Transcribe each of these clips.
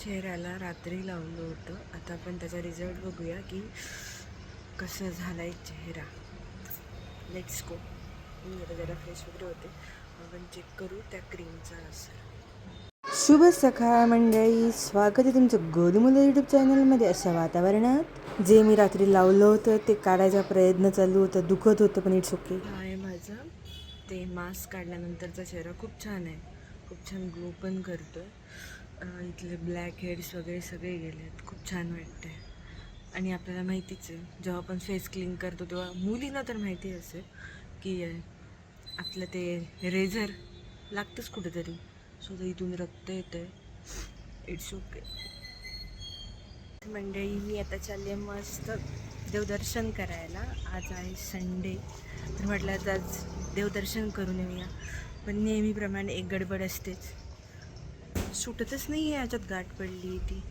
चेहऱ्याला रात्री लावलं होतं. आता आपण त्याचा रिझल्ट बघूया की कसं झाला आहे चेहरा. Let's go. मी आता जरा फ्रेश वगैरे होते, आपण चेक करू त्या क्रीमचा असर. शुभ सकाळ मंडळी, स्वागत आहे तुमचं गोलूमोलू यूट्यूब चॅनलमध्ये. अशा वातावरणात जे मी रात्री लावलं होतं ते काढायचा प्रयत्न चालू होता, दुखत होतं पण इट्स ओके. हा आहे माझा ते मास्क काढल्यानंतरचा चेहरा. खूप छान आहे, खूप छान ग्लो पण करतो आहे. इथले ब्लॅक हेड्स वगैरे सगळे गेले आहेत. खूप छान वाटतं आहे. आणि आपल्याला माहितीच आहे, जेव्हा आपण फेस क्लीन करतो तेव्हा मुलींना तर माहिती असेल की आपलं ते रेझर लागतंच कुठेतरी. सो इथून रक्त येतं आहे. It's okay. मंडळी, मी आता चालले मस्त देवदर्शन करायला. आज आहे संडे, तर म्हटलं तर आज देवदर्शन करून येऊया. पण नेहमीप्रमाणे एक गडबड असतेच, सुटतच नाही आहे. याच्यात गाठ पडली ती.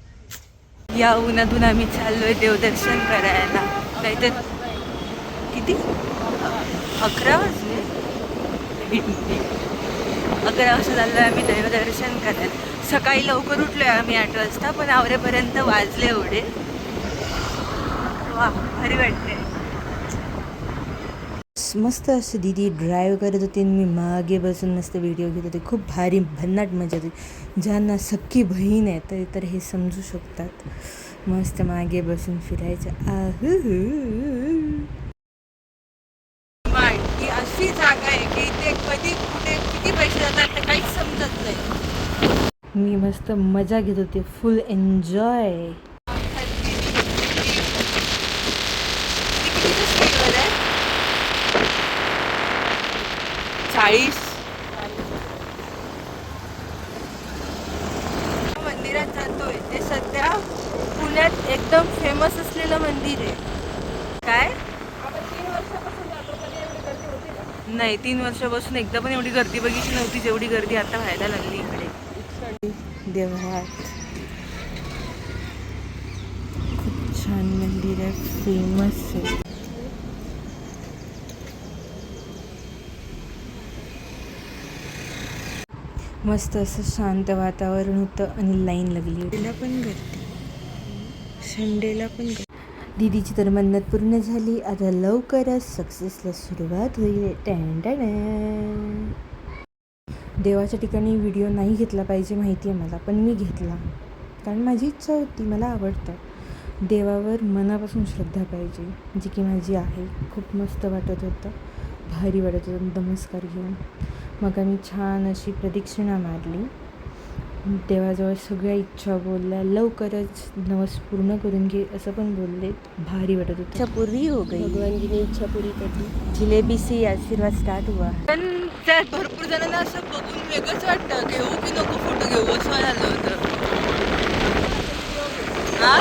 या उन्हातून आम्ही चाललोय देवदर्शन करायला. नाहीतर किती 11 वाजले. 11 वाजता चाललोय आम्ही देवदर्शन करायला. सकाळी लवकर उठलोय आम्ही 8 वाजता, पण आवरेपर्यंत वाजले एवढे. वा, भारी वाटते. मस्त असं दीदी ड्राईव्ह करत होती, मी मागे बसून मस्त व्हिडिओ घेत होते. खूप भारी भन्नाट मजा होती. ज्यांना सख्खी बहीण आहे तर हे समजू शकतात. मस्त मागे बसून फिरायचं. ही अशी जागा आहे की इथे कधी कुठे किती पैसे जातात ते काहीच समजत नाही. मी मस्त मजा घेत होते, फुल एन्जॉय. किती स्पीडवर आहे? 40. मंदिरात जातोय ते सध्या पुण्यात एकदम फेमस असलेलं मंदिर आहे. काय? नाही, 3 वर्षापासून एकदा पण एवढी गर्दी बघितली नव्हती जेवढी गर्दी आता व्हायला लागली इकडे. देवळात खूप छान मंदिर आहे, फेमस आहे. मस्त असं शांत वातावरण होतं आणि लाईन लागली होती. पण गर्दी, संडेला पण गर्दी. दीदीची तर मन्नत पूर्ण झाली. आता लवकरच सक्सेसला सुरुवात होईल. देवाच्या ठिकाणी व्हिडिओ नाही घेतला पाहिजे माहिती आहे मला, पण मी घेतला कारण माझी इच्छा होती. मला आवडतं देवावर मनापासून श्रद्धा पाहिजे, जी की माझी आहे. खूप मस्त वाटत होतं, भारी वाटत होतं नमस्कार घेऊन. मग आम्ही छान अशी प्रदक्षिणा मारली, देवाजवळ सगळ्या इच्छा बोलल्या. लवकरच नवस पूर्ण करून घे असं पण बोलले. भारी वाटत होतं. इच्छा पूरी हो गई, भगवान जी ने इच्छा पूरी कर दी. जिलेबी से आशीर्वाद स्टार्ट हुआ. पण त्यात भरपूर जणांना असं बघून वेगळंच वाटतं, घेऊ की नको फोटो घेऊ असं झालं होतं. हा,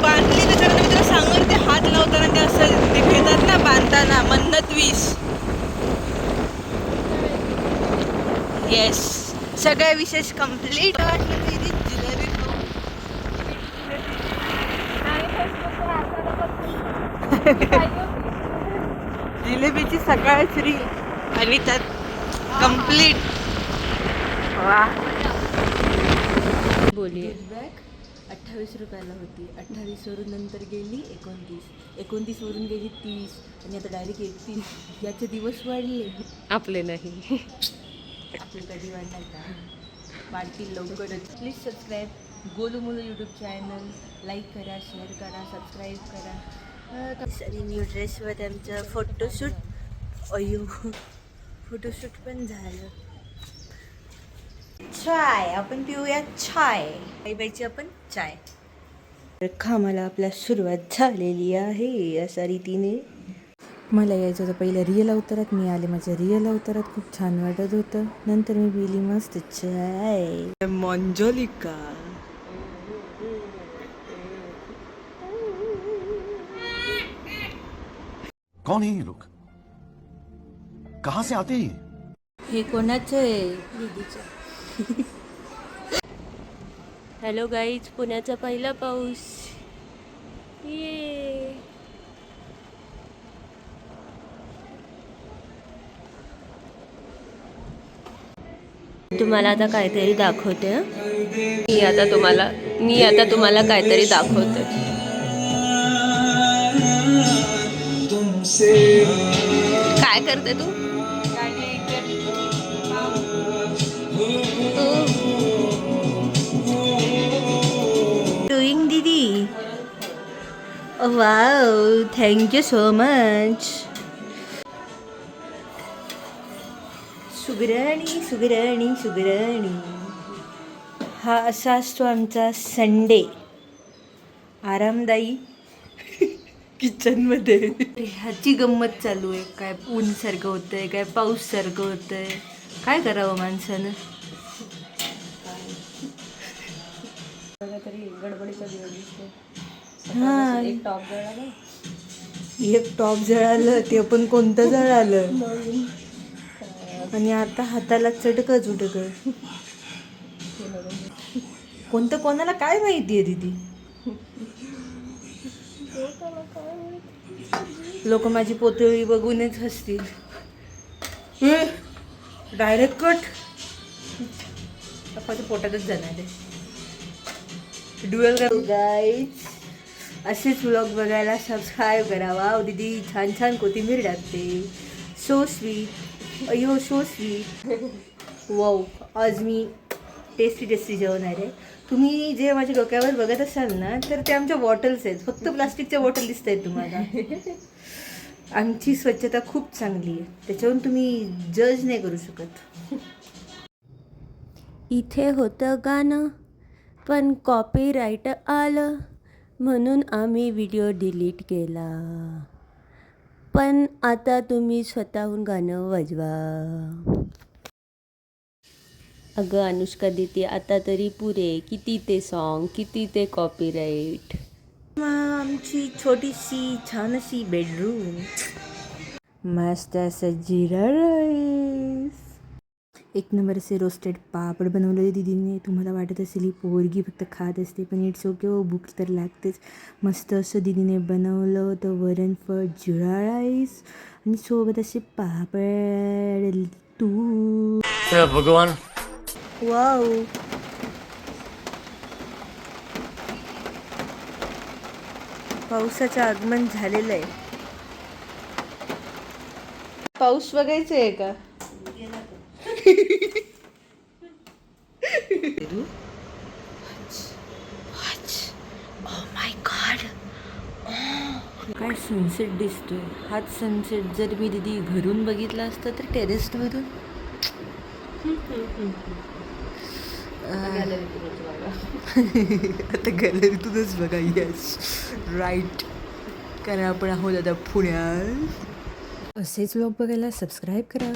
बांधली त्याच्यानंतर मी त्याला सांगून ते हात लावताना ते असं ते घेतात ना बांधताना, मन्नत 20. येस, सगळ्या विशेष कम्प्लीट. जिलेबीची सकाळच रील आणि त्यात कम्प्लीट. वा, बोलिये. बॅग 28 रुपयाला होती. 28 वरून नंतर गेली 29 वरून गेली 30 आणि आता डायरेक्ट 31. याचे दिवस वाढले, आपले नाही. आपले कधी वाढणार का? वाढतील लवकरच. Please subscribe Golumolu YouTube channel. Like करा, शेअर करा, सबस्क्राईब करा. आणि न्यू ड्रेसवर आमचं फोटोशूट. अयो, फोटोशूट पण झालं. चाय आपण पिऊया, चाय बाईची आपण चाय. कामाला आपल्या सुरुवात झालेली आहे अशा रीतीने. मला यायचं होतं पहिलं रिअल अवतारात, मी आले माझ्या रिअल अवतारात. खूप छान वाटत होतं. नंतर मी पिली मस्त चाय मंजोलिका. कौन है ये लोग, कहाँ से आते हैं? हे कोणाचं आहे? दीदीचं. हॅलो गाईज, पुण्याचा पहिला पाऊस. ये तुम्हाला आता काहीतरी दाखवते हं. मी आता तुम्हाला काहीतरी दाखवते. काय करते तू? डुईंग दीदी. Wow, thank you so much. सुगराणी सुगराणी सुगराणी. हा असा असतो आमचा संडे, आरामदायी किचनमध्ये. ह्याची गंमत चालू आहे. काय ऊन सारखं होतंय, काय पाऊस सारखं होतंय. काय करावं माणसानं. हा, एक टॉप जळालं, ते पण कोणतं जळालं. आणि आता हाताला चटकं चुटकं. कोणतं कोणाला काय माहिती आहे दीदी. लोक माझी पोतळी बघूनच हसतील. Direct cut. पप्पाच्या पोटातच जाणार आहे. डुएल गाईज, असेच व्लॉग बघायला सबस्क्राईब करा. वाव दीदी छान छान कोथिंबीर टाकते. So sweet. अयो सो स्वीट. वाव, आज मी टेस्टी जेवणार आहे. तुम्ही जे माझ्या डोक्यावर बघत असाल ना, तर ते आमच्या बॉटल्स आहेत. फक्त प्लास्टिकच्या बॉटल दिसत आहेत तुम्हाला. आमची स्वच्छता खूप चांगली आहे, त्याच्यावरून तुम्ही जज नाही करू शकत. इथे होतं गाणं, पण कॉपीराईट आलं म्हणून आम्ही व्हिडिओ डिलीट केला. पण आता तुम्ही स्वतःहून गाणं वाजवा. अगं अनुष्का देते आता तरी पुरे. किती ते सॉन्ग, किती ते कॉपीराईट. आमची छोटीशी छान अशी बेडरूम. मस्त असं जिरा राईस. एक नंबर असे रोस्टेड पापड बनवले दीदीने. तुम्हाला वाटत असेल ही पोरगी फक्त खात असते, पण इट्स ओके हो, भूक तर लागतेच. मस्त असं दीदीने बनवलं होतं वरण फळ, जिरा राईस आणि सोबत असे पापड. तू भगवान. वाव, पावसाचं आगमन झालेलं आहे. पाऊस बघायचं आहे का? काय सनसेट दिसतोय. हाच सनसेट जर मी दीदी घरून बघितला असता तर टेरेसवरून. आता गॅलरीतूनच बघा. Yes, right. कारण आपण आहोत आता पुण्यात. असेच व्लॉग बघायला सबस्क्राईब करा.